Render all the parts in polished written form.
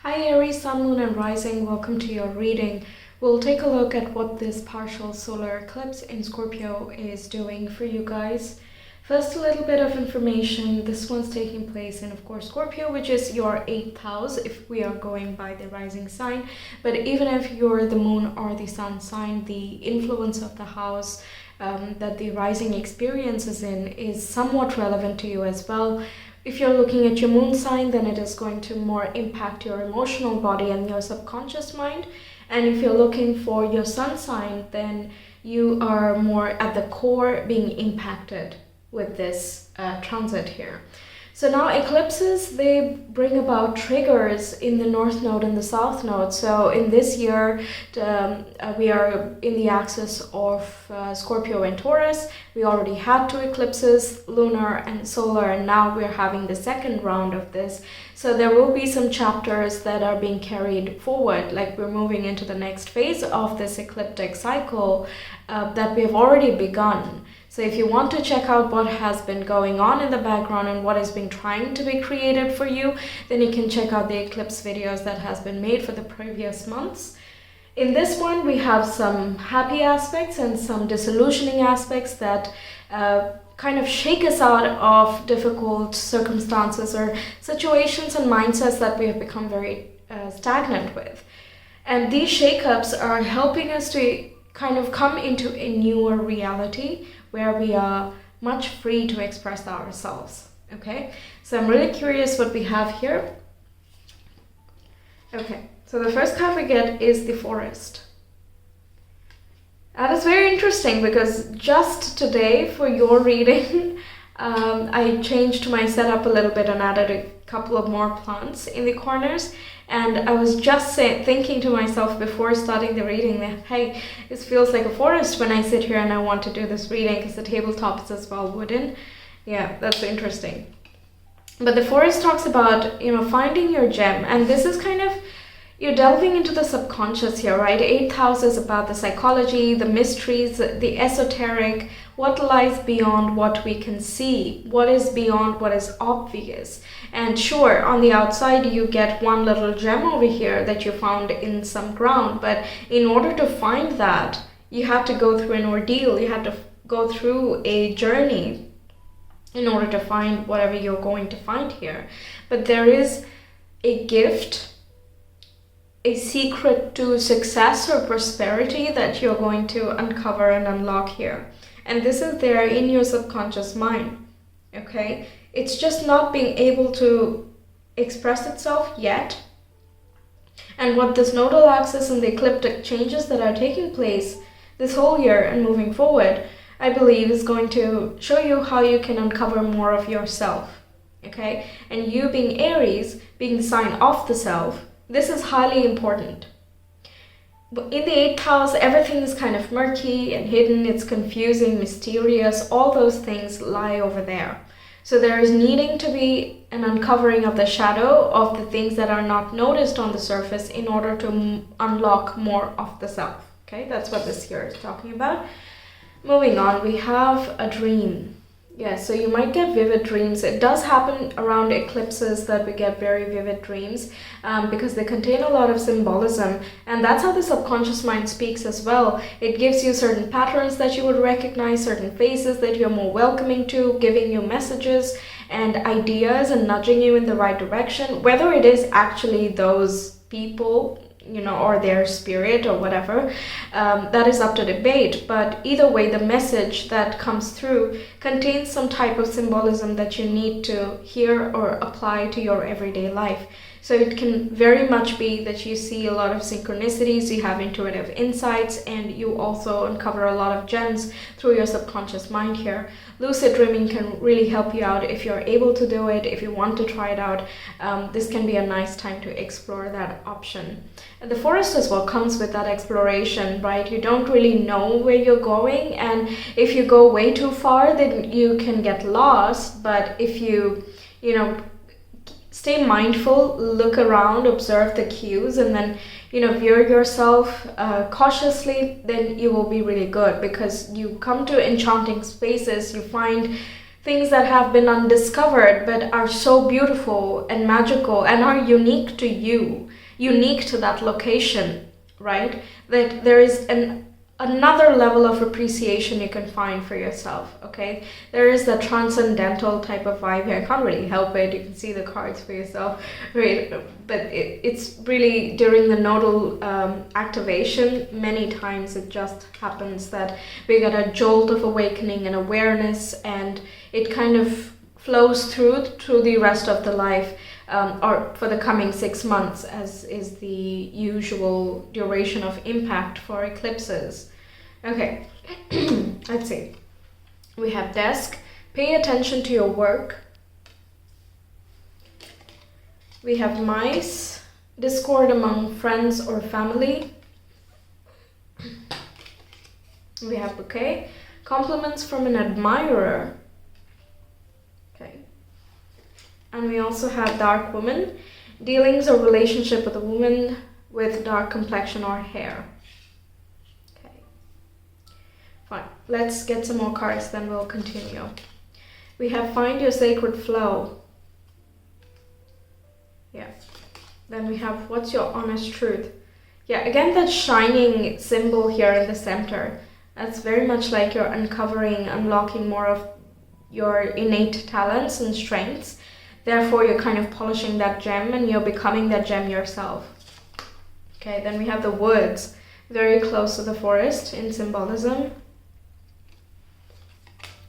Hi Aries, Sun, Moon and Rising, welcome to your reading. We'll take a look at what this partial solar eclipse in Scorpio is doing for you guys. First, a little bit of information. This one's taking place in, of course, Scorpio, which is your 8th house if we are going by the rising sign. But even if you're the moon or the sun sign, the influence of the house that the rising experiences in is somewhat relevant to you as well. If you're looking at your moon sign, then it is going to more impact your emotional body and your subconscious mind. And if you're looking for your sun sign, then you are more at the core being impacted with this transit here. So now eclipses, they bring about triggers in the North Node and the South Node. So in this year, we are in the axis of Scorpio and Taurus. We already had 2 eclipses, lunar and solar, and now we're having the second round of this. So there will be some chapters that are being carried forward, like we're moving into the next phase of this ecliptic cycle that we have already begun. So if you want to check out what has been going on in the background and what is being trying to be created for you, then you can check out the eclipse videos that has been made for the previous months. In this one, we have some happy aspects and some disillusioning aspects that kind of shake us out of difficult circumstances or situations and mindsets that we have become very stagnant with. And these shakeups are helping us to kind of come into a newer reality where we are much free to express ourselves. Okay, so I'm really curious what we have here. Okay, so the first card we get is the Forest. That is very interesting because just today for your reading, I changed my setup a little bit and added a couple of more plants in the corners. And I was just thinking to myself before starting the reading that, hey, this feels like a forest when I sit here and I want to do this reading because the tabletop is as well wooden. Yeah, that's interesting. But the Forest talks about, finding your gem. And this is kind of, you're delving into the subconscious here, right? 8th house is about the psychology, the mysteries, the esoteric, what lies beyond what we can see, what is beyond what is obvious. And sure, on the outside you get one little gem over here that you found in some ground, but in order to find that, you have to go through an ordeal, you have to go through a journey in order to find whatever you're going to find here. But there is a gift, a secret to success or prosperity that you're going to uncover and unlock here. And this is there in your subconscious mind, okay? It's just not being able to express itself yet. And what this nodal axis and the ecliptic changes that are taking place this whole year and moving forward, I believe is going to show you how you can uncover more of yourself, okay? And you being Aries, being the sign of the self, this is highly important. But in the 8th house, everything is kind of murky and hidden, it's confusing, mysterious, all those things lie over there. So there is needing to be an uncovering of the shadow of the things that are not noticed on the surface in order to unlock more of the self. Okay, that's what this here is talking about. Moving on, we have a dream. Yeah, so you might get vivid dreams. It does happen around eclipses that we get very vivid dreams because they contain a lot of symbolism, and that's how the subconscious mind speaks as well. It gives you certain patterns that you would recognize, certain faces that you're more welcoming to, giving you messages and ideas and nudging you in the right direction, whether it is actually those people, or their spirit or whatever, that is up to debate. But either way, the message that comes through contains some type of symbolism that you need to hear or apply to your everyday life. So it can very much be that you see a lot of synchronicities, you have intuitive insights, and you also uncover a lot of gems through your subconscious mind here. Lucid dreaming can really help you out if you're able to do it, if you want to try it out. This can be a nice time to explore that option. And the Forest as well comes with that exploration, right? You don't really know where you're going, and if you go way too far, then you can get lost. But if you stay mindful, look around, observe the cues, and then veer yourself cautiously, then you will be really good, because you come to enchanting spaces, you find things that have been undiscovered but are so beautiful and magical and are unique to you, unique to that location, right? That there is another level of appreciation you can find for yourself, okay? There is the transcendental type of vibe here. I can't really help it. You can see the cards for yourself, right? But it's really during the nodal activation, many times it just happens that we get a jolt of awakening and awareness, and it kind of flows through the rest of the life, or for the coming 6 months, as is the usual duration of impact for eclipses. Okay, let's see. We have desk. Pay attention to your work. We have mice. Discord among friends or family. We have bouquet. Compliments from an admirer. Okay. And we also have dark woman. Dealings or relationship with a woman with dark complexion or hair. Okay. Fine. Let's get some more cards, then we'll continue. We have find your sacred flow. Yeah. Then we have what's your honest truth. Yeah, again, that shining symbol here in the center. That's very much like you're uncovering, unlocking more of your innate talents and strengths. Therefore, you're kind of polishing that gem and you're becoming that gem yourself. Okay, then we have the woods, very close to the forest in symbolism.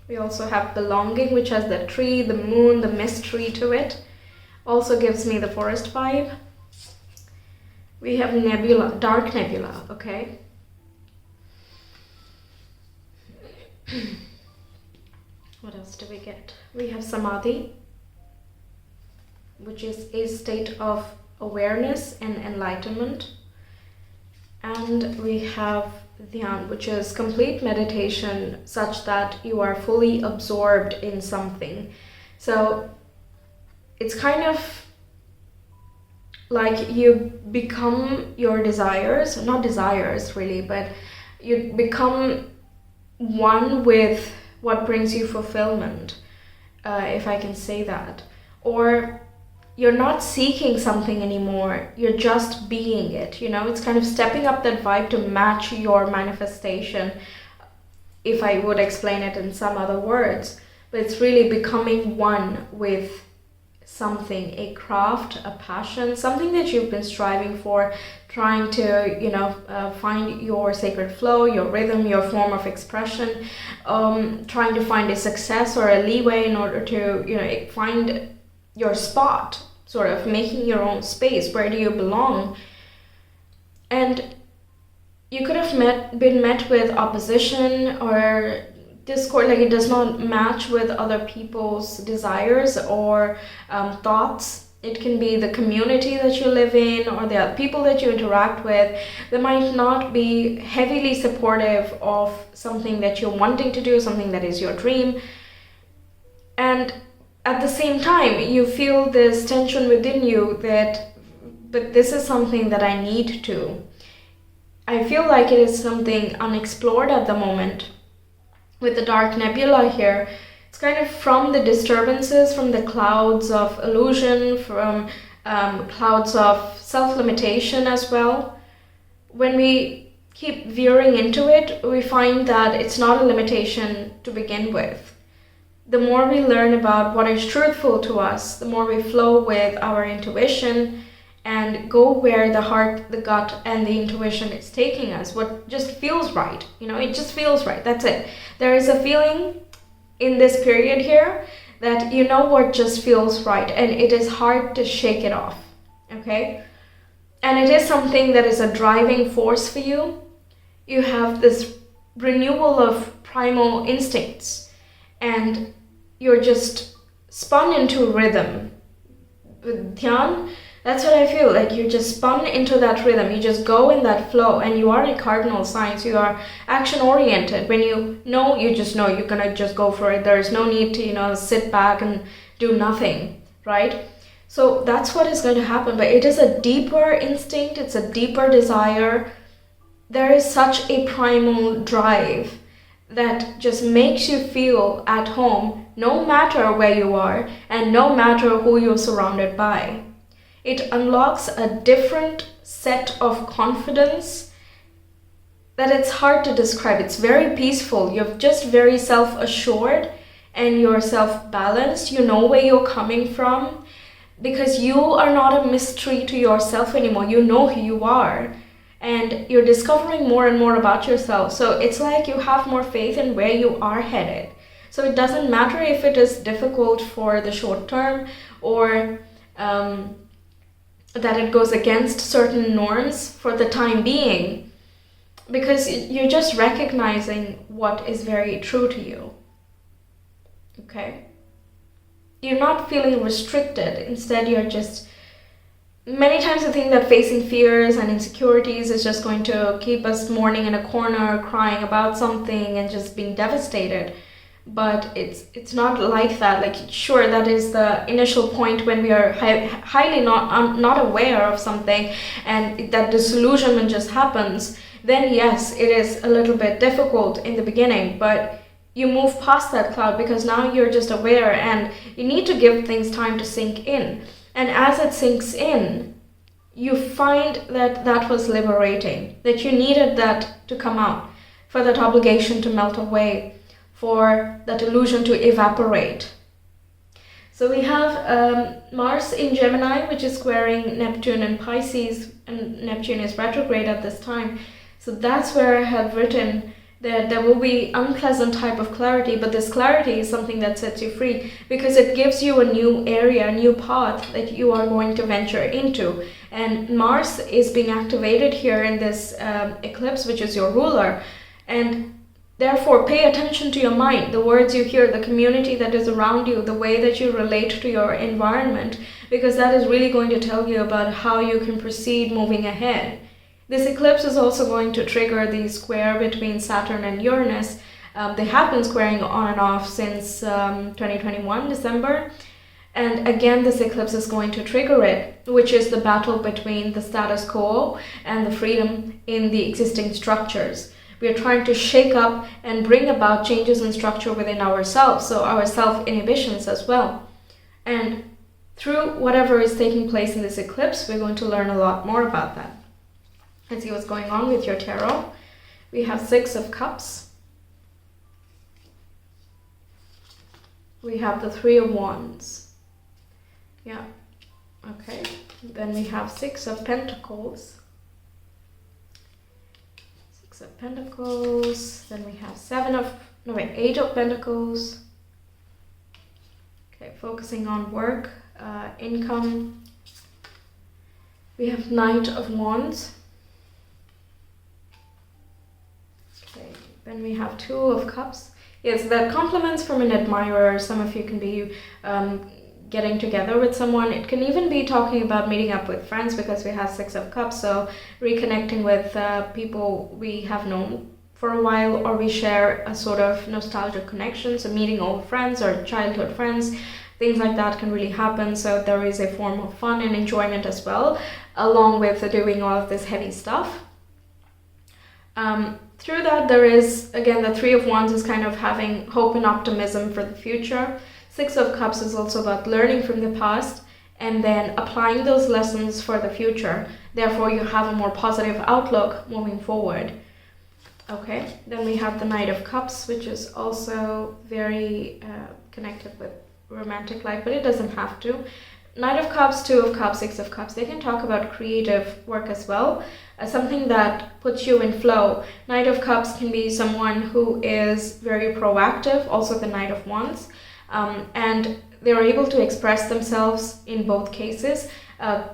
We also have belonging, which has the tree, the moon, the mystery to it. Also gives me the forest vibe. We have nebula, dark nebula, okay? What else do we get? We have samadhi, which is a state of awareness and enlightenment. And we have dhyan, which is complete meditation such that you are fully absorbed in something. So it's kind of like you become your desires, not desires really, but you become one with what brings you fulfillment, if I can say that. Or you're not seeking something anymore, you're just being it, you know? It's kind of stepping up that vibe to match your manifestation, if I would explain it in some other words. But it's really becoming one with something, a craft, a passion, something that you've been striving for, trying to, you know, find your sacred flow, your rhythm, your form of expression, trying to find a success or a leeway in order to, you know, find your spot, sort of making your own space. Where do you belong? And you could have been met with opposition or discord, like it does not match with other people's desires or thoughts. It can be the community that you live in or the people that you interact with. They might not be heavily supportive of something that you're wanting to do, something that is your dream. And at the same time, you feel this tension within you that, but this is something that I need to. I feel like it is something unexplored at the moment. With the dark nebula here, it's kind of from the disturbances, from the clouds of illusion, from clouds of self-limitation as well. When we keep veering into it, we find that it's not a limitation to begin with. The more we learn about what is truthful to us, the more we flow with our intuition and go where the heart, the gut, and the intuition is taking us. What just feels right, you know, it just feels right. That's it. There is a feeling in this period here that you know what just feels right, and it is hard to shake it off, okay? And it is something that is a driving force for you. You have this renewal of primal instincts, and you're just spun into rhythm. With dhyan, that's what I feel, like you're just spun into that rhythm. You just go in that flow, and you are a cardinal sign, so you are action oriented. When you know, you just know you're gonna just go for it. There is no need to, you know, sit back and do nothing, right? So that's what is going to happen, but it is a deeper instinct, it's a deeper desire. There is such a primal drive that just makes you feel at home no matter where you are and no matter who you're surrounded by. It unlocks a different set of confidence that it's hard to describe. It's very peaceful. You're just very self-assured and you're self-balanced. You know where you're coming from because you are not a mystery to yourself anymore. You know who you are and you're discovering more and more about yourself. So it's like you have more faith in where you are headed. So it doesn't matter if it is difficult for the short term or that it goes against certain norms for the time being, because you're just recognizing what is very true to you. Okay? You're not feeling restricted. Instead, you're just... Many times I think that facing fears and insecurities is just going to keep us mourning in a corner, crying about something and just being devastated. But it's not like that. Like, sure, that is the initial point when we are highly not aware of something and that disillusionment just happens. Then yes, it is a little bit difficult in the beginning, but you move past that cloud because now you're just aware and you need to give things time to sink in. And as it sinks in, you find that that was liberating, that you needed that to come out, for that obligation to melt away, for that illusion to evaporate. So we have Mars in Gemini, which is squaring Neptune in Pisces, and Neptune is retrograde at this time. So that's where I have written that there will be unpleasant type of clarity, but this clarity is something that sets you free because it gives you a new area, a new path that you are going to venture into. And Mars is being activated here in this eclipse, which is your ruler. And therefore, pay attention to your mind, the words you hear, the community that is around you, the way that you relate to your environment, because that is really going to tell you about how you can proceed moving ahead. This eclipse is also going to trigger the square between Saturn and Uranus. They have been squaring on and off since 2021, December. And again, this eclipse is going to trigger it, which is the battle between the status quo and the freedom in the existing structures. We are trying to shake up and bring about changes in structure within ourselves, so our self-inhibitions as well. And through whatever is taking place in this eclipse, we're going to learn a lot more about that. Let's see what's going on with your tarot. We have Six of Cups. We have the Three of Wands. Yeah, okay. Then we have Six of Pentacles. Six of Pentacles. Then we have Eight of Pentacles. Okay, focusing on work, income. We have Knight of Wands. Then we have Two of Cups. Yes, that compliments from an admirer. Some of you can be getting together with someone. It can even be talking about meeting up with friends because we have Six of Cups. So reconnecting with people we have known for a while, or we share a sort of nostalgic connection. So meeting old friends or childhood friends, things like that can really happen. So there is a form of fun and enjoyment as well, along with doing all of this heavy stuff. Through that, there is, again, the Three of Wands is kind of having hope and optimism for the future. Six of Cups is also about learning from the past and then applying those lessons for the future. Therefore, you have a more positive outlook moving forward. Okay, then we have the Knight of Cups, which is also very connected with romantic life, but it doesn't have to. Knight of Cups, Two of Cups, Six of Cups, they can talk about creative work as well, something that puts you in flow. Knight of Cups can be someone who is very proactive, also the Knight of Wands, and they're able to express themselves in both cases.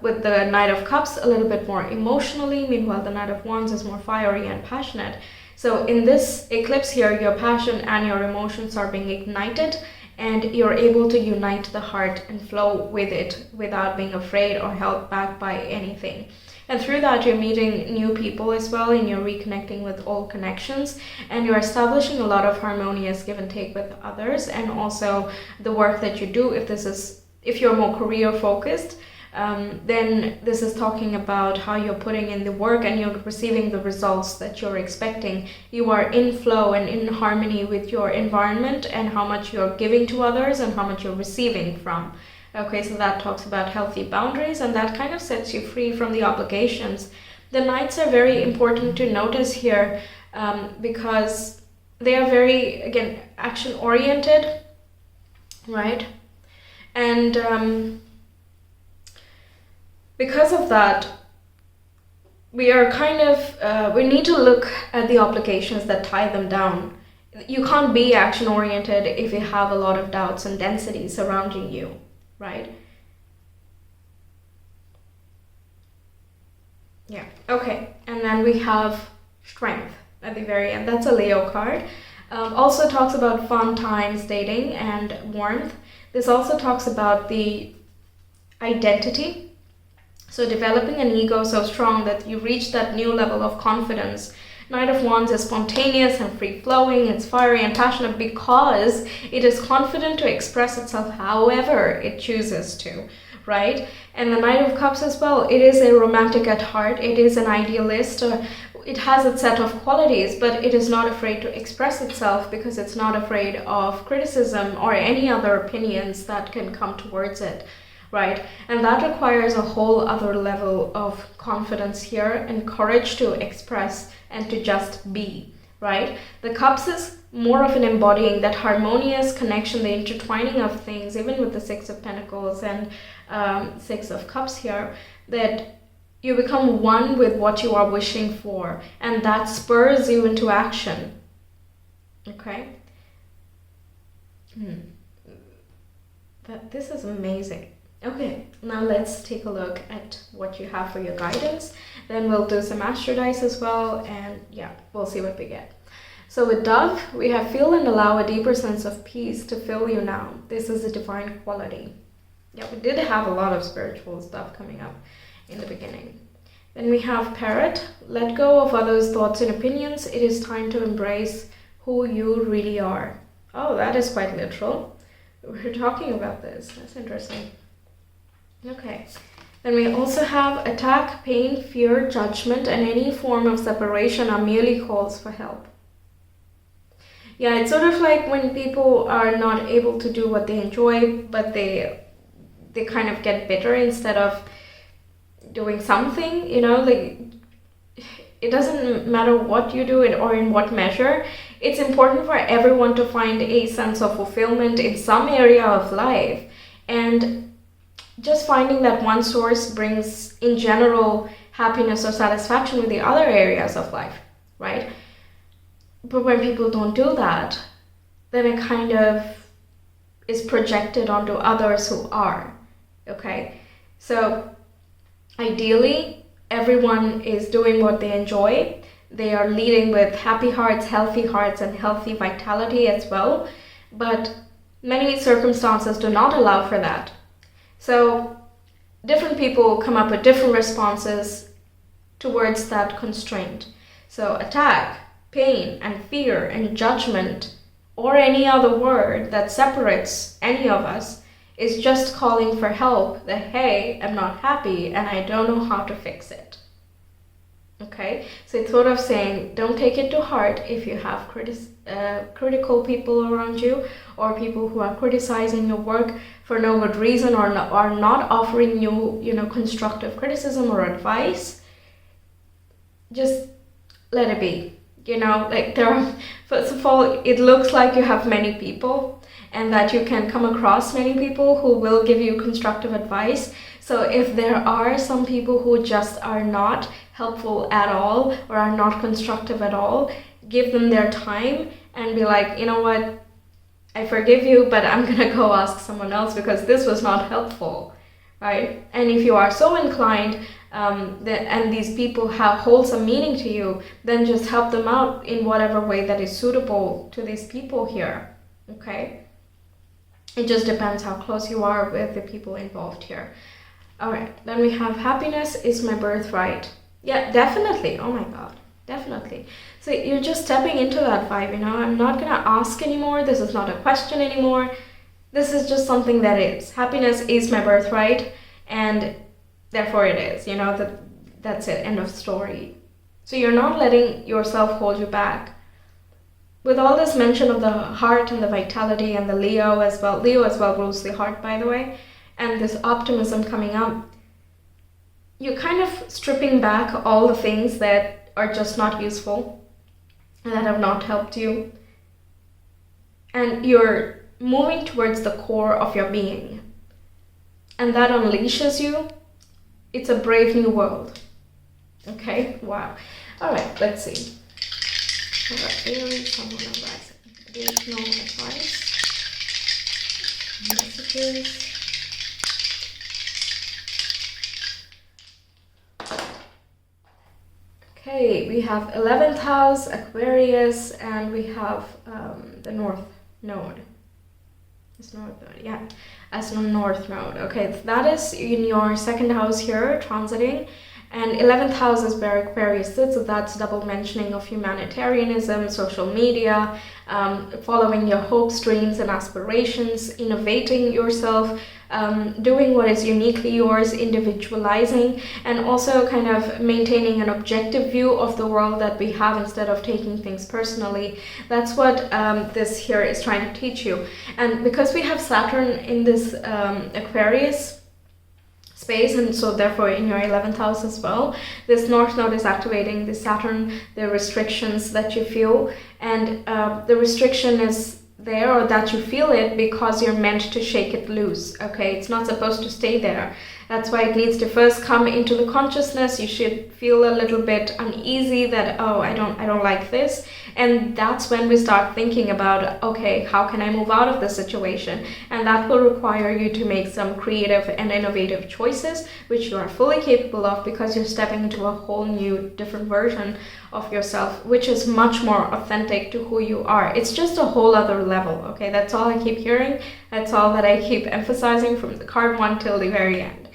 With the Knight of Cups, a little bit more emotionally, meanwhile the Knight of Wands is more fiery and passionate. So in this eclipse here, your passion and your emotions are being ignited, and you're able to unite the heart and flow with it without being afraid or held back by anything. And through that, you're meeting new people as well, and you're reconnecting with old connections, and you're establishing a lot of harmonious give and take with others, and also the work that you do, if you're more career focused, then this is talking about how you're putting in the work and you're receiving the results that you're expecting. You are in flow and in harmony with your environment and how much you're giving to others and how much you're receiving from. Okay, so that talks about healthy boundaries, and that kind of sets you free from the obligations. The Knights are very important to notice here, because they are very, again, action-oriented, right? And because of that, we are kind of, we need to look at the obligations that tie them down. You can't be action-oriented if you have a lot of doubts and density surrounding you, right? Yeah, okay. And then we have Strength at the very end. That's a Leo card. Also talks about fun times, dating, and warmth. This also talks about the identity. So developing an ego so strong that you reach that new level of confidence. Knight of Wands is spontaneous and free-flowing. It's fiery and passionate because it is confident to express itself however it chooses to, right? And the Knight of Cups as well, it is a romantic at heart. It is an idealist. It has its set of qualities, but it is not afraid to express itself because it's not afraid of criticism or any other opinions that can come towards it, right? And that requires a whole other level of confidence here and courage to express and to just be, right? The Cups is more of an embodying that harmonious connection, the intertwining of things, even with the Six of Pentacles and Six of Cups here, that you become one with what you are wishing for, and that spurs you into action, okay? This is amazing. Okay, now let's take a look at what you have for your guidance. Then we'll do some astro dice as well, and yeah, we'll see what we get. So with Dove, we have feel and allow a deeper sense of peace to fill you now. This is a divine quality. Yeah, we did have a lot of spiritual stuff coming up in the beginning. Then we have Parrot. Let go of others' thoughts and opinions. It is time to embrace who you really are. Oh, that is quite literal. We're talking about this. That's interesting. Okay, then we also have attack, pain, fear, judgment, and any form of separation are merely calls for help. Yeah, it's sort of like when people are not able to do what they enjoy, but they kind of get bitter instead of doing something, you know, like it doesn't matter what you do or in what measure. It's important for everyone to find a sense of fulfillment in some area of life, and just finding that one source brings, in general, happiness or satisfaction with the other areas of life, right? But when people don't do that, then it kind of is projected onto others who are, okay? So ideally, everyone is doing what they enjoy. They are leading with happy hearts, and healthy vitality as well. But many circumstances do not allow for that. So different people come up with different responses towards that constraint. So attack, pain, and fear, and judgment, or any other word that separates any of us is just calling for help that, hey, I'm not happy and I don't know how to fix it. Okay, so it's sort of saying, don't take it to heart if you have critical people around you, or people who are criticizing your work for no good reason, or not offering you, constructive criticism or advice. Just let it be. First of all, it looks like you have many people, and that you can come across many people who will give you constructive advice. So if there are some people who just are not helpful at all or are not constructive at all, give them their time and be like, you know what, I forgive you, but I'm gonna go ask someone else because this was not helpful, right? And if you are so inclined, and these people hold some meaning to you, then just help them out in whatever way that is suitable to these people here, okay? It just depends how close you are with the people involved here. All right, then we have happiness is my birthright. Yeah, definitely. Oh my God, definitely. So you're just stepping into that vibe, I'm not gonna ask anymore. This is not a question anymore. This is just something that is. Happiness is my birthright, and therefore it is, you know, that's it, end of story. So you're not letting yourself hold you back. With all this mention of the heart and the vitality and the Leo as well rules the heart, by the way, and this optimism coming up, you're kind of stripping back all the things that are just not useful and that have not helped you. And you're moving towards the core of your being. And that unleashes you. It's a brave new world. Okay? Wow. Alright, let's see. Alright, Aries, someone rising. Additional advice. Messages. Okay, we have 11th house, Aquarius, and we have the North Node. It's North Node, yeah. As the North Node. Okay, that is in your second house here, transiting. And 11th house is where Aquarius sits, so that's double mentioning of humanitarianism, social media, following your hopes, dreams, and aspirations, innovating yourself, doing what is uniquely yours, individualizing, and also kind of maintaining an objective view of the world that we have instead of taking things personally. That's what this here is trying to teach you. And because we have Saturn in this Aquarius space, and so therefore in your 11th house as well, this North Node is activating the Saturn, the restrictions that you feel, and the restriction is there, or that you feel it, because you're meant to shake it loose. Okay, it's not supposed to stay there. That's why it needs to first come into the consciousness. You should feel a little bit uneasy that, oh, I don't like this, and that's when we start thinking about, okay, how can I move out of this situation? And that will require you to make some creative and innovative choices, which you are fully capable of, because you're stepping into a whole new different version of yourself, which is much more authentic to who you are. It's just a whole other level. Okay, that's all I keep hearing. That's all that I keep emphasizing from the card 1 till the very end.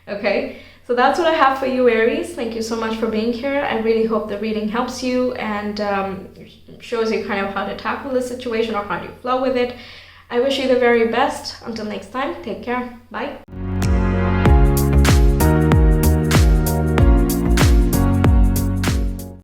Okay, so that's what I have for you, Aries. Thank you so much for being here. I really hope the reading helps you and shows you kind of how to tackle the situation or how to flow with it. I wish you the very best. Until next time, take care. Bye.